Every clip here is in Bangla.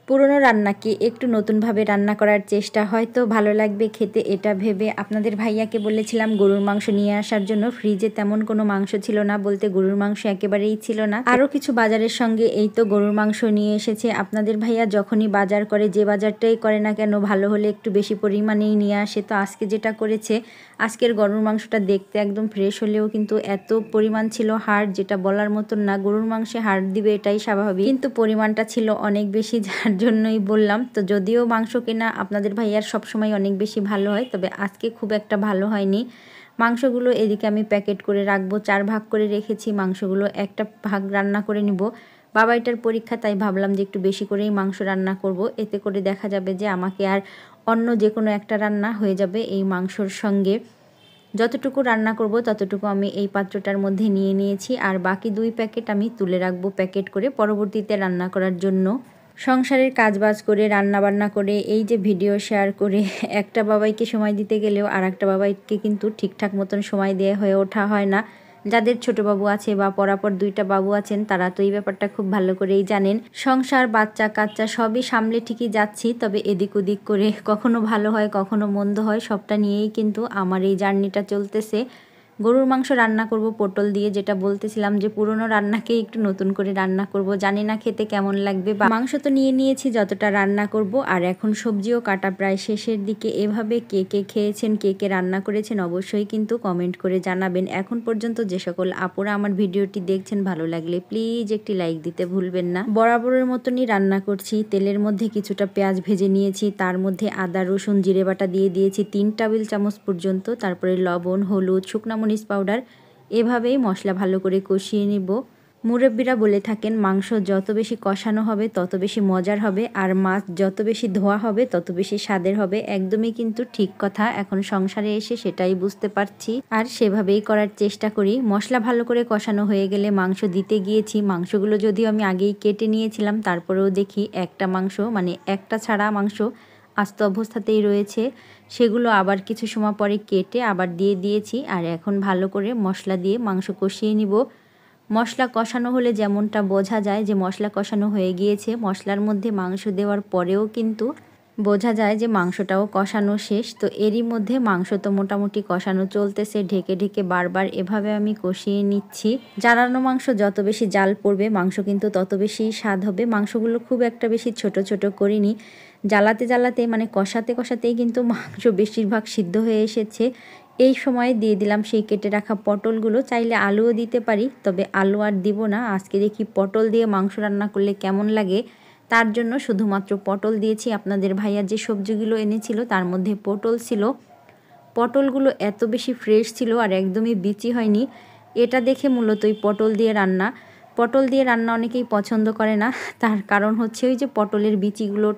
পুরনো রান্নাকে একটু নতুনভাবে রান্না করার চেষ্টা, হয়তো ভালো লাগবে খেতে এটা ভেবে আপনাদের ভাইয়াকে বলেছিলাম গরুর মাংস নিয়ে আসার জন্য। ফ্রিজে তেমন কোনো মাংস ছিল না, বলতে গরুর মাংস একেবারেই ছিল না। আরও কিছু বাজারের সঙ্গে এই তো গরুর মাংস নিয়ে এসেছে। আপনাদের ভাইয়া যখনই বাজার করে, যে বাজারটাই করে না কেন, ভালো হলে একটু বেশি পরিমাণেই নিয়ে আসে। তো আজকে যেটা করেছে, আজকের গরুর মাংসটা দেখতে একদম ফ্রেশ হলেও কিন্তু এত পরিমাণ ছিল হাড়, যেটা বলার মতন না। গরুর মাংসে হাড় দিবে এটাই স্বাভাবিক, কিন্তু পরিমাণটা ছিল অনেক বেশি, যার জন্যই বললাম। তো যদিও মাংস কেনা আপনাদের ভাইয়ার সবসময় অনেক বেশি ভালো হয়, তবে আজকে খুব একটা ভালো হয়নি। মাংসগুলো এদিকে আমি প্যাকেট করে রাখবো, 4 ভাগ করে রেখেছি। মাংসগুলো একটা ভাগ রান্না করে নিব। বাবাইটার পরীক্ষা, তাই ভাবলাম যে একটু বেশি করেই মাংস রান্না করব। এতে করে দেখা যাবে যে আমাকে আর অন্য যে কোনো একটা রান্না হয়ে যাবে এই মাংসর সঙ্গে। যতটুকু রান্না করব ততটুকু আমি এই পাত্রটার মধ্যে নিয়ে নিয়েছি, আর বাকি 2 প্যাকেট আমি তুলে রাখবো প্যাকেট করে পরবর্তীতে রান্না করার জন্য। সংসারের কাজবাজ করে, রান্নাবান্না করে, এই যে ভিডিও শেয়ার করে একটা বাবাইকে সময় দিতে গেলেও আর একটা বাবাইকে কিন্তু ঠিকঠাক মতন সময় দেওয়া হয়ে ওঠা হয় না। যাদের ছোট বাবু আছে বা পরাপর 2টা বাবু আছেন, তারা তো এই ব্যাপারটা খুব ভালো করেই জানেন। সংসার, বাচ্চা কাচ্চা সবই সামলে ঠিকই যাচ্ছি, তবে এদিক ওদিক করে কখনো ভালো হয় কখনো মন্দ হয়, সবটা নিয়েই কিন্তু আমার এই জার্নিটা চলতেছে। গরুর মাংস রান্না করব পটল দিয়ে, যেটা বলতেছিলাম যে পুরনো রান্নাকে একটু নতুন করে রান্না করব। জানি না খেতে কেমন লাগবে। মাংস তো নিয়ে নিয়েছি যতটা রান্না করব, আর এখন সবজিও কাটা প্রায় শেষের দিকে। এভাবে কে কে খেয়েছেন, কে কে রান্না করেছেন অবশ্যই কিন্তু কমেন্ট করে জানাবেন। এখন পর্যন্ত যে সকল আপুরা আমার ভিডিওটি দেখছেন, ভালো লাগলে প্লিজ একটি লাইক দিতে ভুলবেন না। বরাবরের মতনই রান্না করছি। তেলের মধ্যে কিছুটা পেঁয়াজ ভেজে নিয়েছি, তার মধ্যে আদা রসুন জিরে বাটা দিয়ে দিয়েছি 3 টেবিল চামচ পর্যন্ত। তারপরে লবণ, হলুদ, শুকনা মরিচ পাউডার, এভাবেই মশলা ভালো করে কষিয়ে নিব। মুরব্বিরা বলে থাকেন মাংস যত বেশি কষানো হবে তত বেশি মজার হবে, আর মাছ যত বেশি ধোয়া হবে তত বেশি স্বাদের হবে। একদমই কিন্তু ঠিক কথা। এখন সংসারে এসে সেটাই বুঝতে পারছি, আর সেভাবেই করার চেষ্টা করি। মশলা ভালো করে কষানো হয়ে গেলে মাংস দিতে গিয়েছি। মাংসগুলো যদিও আমি আগেই কেটে নিয়েছিলাম, তারপরেও দেখি একটা মাংস, মানে একটা ছাড়া মাংস আস্ত অবস্থাতেই রয়েছে। সেগুলো আবার কিছু সময় পরে কেটে আবার দিয়ে দিয়েছি, আর এখন ভালো করে মশলা দিয়ে মাংস কষিয়ে নিব। মশলা কষানো হলে যেমনটা বোঝা যায় যে মশলা কষানো হয়ে গিয়েছে, মশলার মধ্যে মাংস দেওয়ার পরেও কিন্তু বোঝা যায় যে মাংসটাও কষানো শেষ। তো এরই মধ্যে মাংস তো মোটামুটি কষানো চলতেছে, ঢেকে ঢেকে বারবার এভাবে আমি কষিয়ে নিচ্ছি। জ্বালানো মাংস যত বেশি জাল পড়বে মাংস কিন্তু তত বেশি স্বাদ হবে। মাংসগুলো খুব একটা বেশি ছোট ছোট করিনি, জ্বালাতে জ্বালাতে মানে কষাতে কষাতেই কিন্তু মাংস বেশিরভাগ সিদ্ধ হয়ে এসেছে। এই সময়ে দিয়ে দিলাম সেই কেটে রাখা পটলগুলো। চাইলে আলুও দিতে পারি, তবে আলু আর দিব না। আজকে দেখি পটল দিয়ে মাংস রান্না করলে কেমন লাগে, তার জন্য শুধুমাত্র পটল দিয়েছি। আপনাদের ভাইয়া যে সবজিগুলো এনেছিল তার মধ্যে পটল ছিল। পটলগুলো এত বেশি ফ্রেশ ছিল আর একদমই বিচি হয়নি। এটা দেখে মূলত ওই পটল দিয়ে রান্না। পটল দিয়ে রান্না অনেকেই পছন্দ করে না, তার কারণ হচ্ছে ওই যে পটলের বিচিগুলো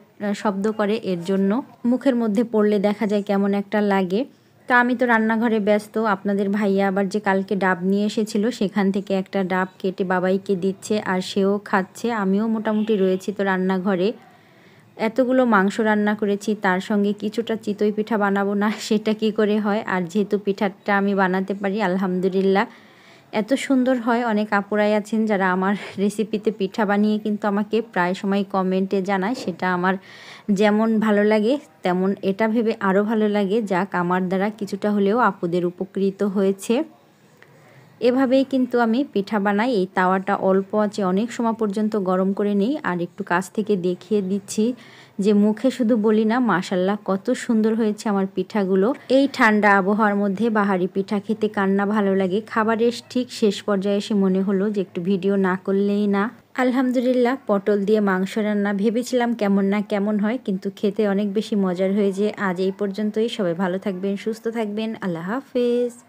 শব্দ করে, এর জন্য মুখের মধ্যে পড়লে দেখা যায় কেমন একটা লাগে। তো আমি তো রান্নাঘরে ব্যস্ত। আপনাদের ভাইয়া আবার যে কালকে ডাব নিয়ে এসেছিল, সেখান থেকে একটা ডাব কেটে বাবাইকে দিচ্ছে, আর সেও খাচ্ছে। আমিও মোটামুটি রয়েছি তো রান্নাঘরে। এতগুলো মাংস রান্না করেছি, তার সঙ্গে কিছুটা চিতই পিঠা বানাবো না সেটা কি করে হয়। আর যেহেতু পিঠাটা আমি বানাতে পারি আলহামদুলিল্লাহ, এত সুন্দর হয়। অনেক আপুরাই আছেন যারা আমার রেসিপিতে পিঠা বানিয়ে কিন্তু আমাকে প্রায় সময় কমেন্টে জানায়, সেটা আমার যেমন ভালো লাগে তেমন এটা ভেবে আরও ভালো লাগে, যাক আমার দ্বারা কিছুটা হলেও আপুদের উপকৃত হয়েছে। এভাবেই কিন্তু আমি পিঠা বানাই। এই তাওয়াটা অল্প আছে অনেক সময় পর্যন্ত গরম করে নিই, আর একটু কাছ থেকে দেখিয়ে দিচ্ছি যে মুখে শুধু বলি না, মাশাল্লাহ কত সুন্দর হয়েছে আমার পিঠাগুলো। এই ঠান্ডা আবহাওয়ার মধ্যে বাহারি পিঠা খেতে কার না ভালো লাগে। খাবারের ঠিক শেষ পর্যায়ে এসে মনে হলো যে একটু ভিডিও না করলেই না। আলহামদুলিল্লাহ, পটল দিয়ে মাংস রান্না ভেবেছিলাম কেমন না কেমন হয়, কিন্তু খেতে অনেক বেশি মজার হয়েছে। আজ এই পর্যন্তই। সবাই ভালো থাকবেন, সুস্থ থাকবেন। আল্লাহ হাফেজ।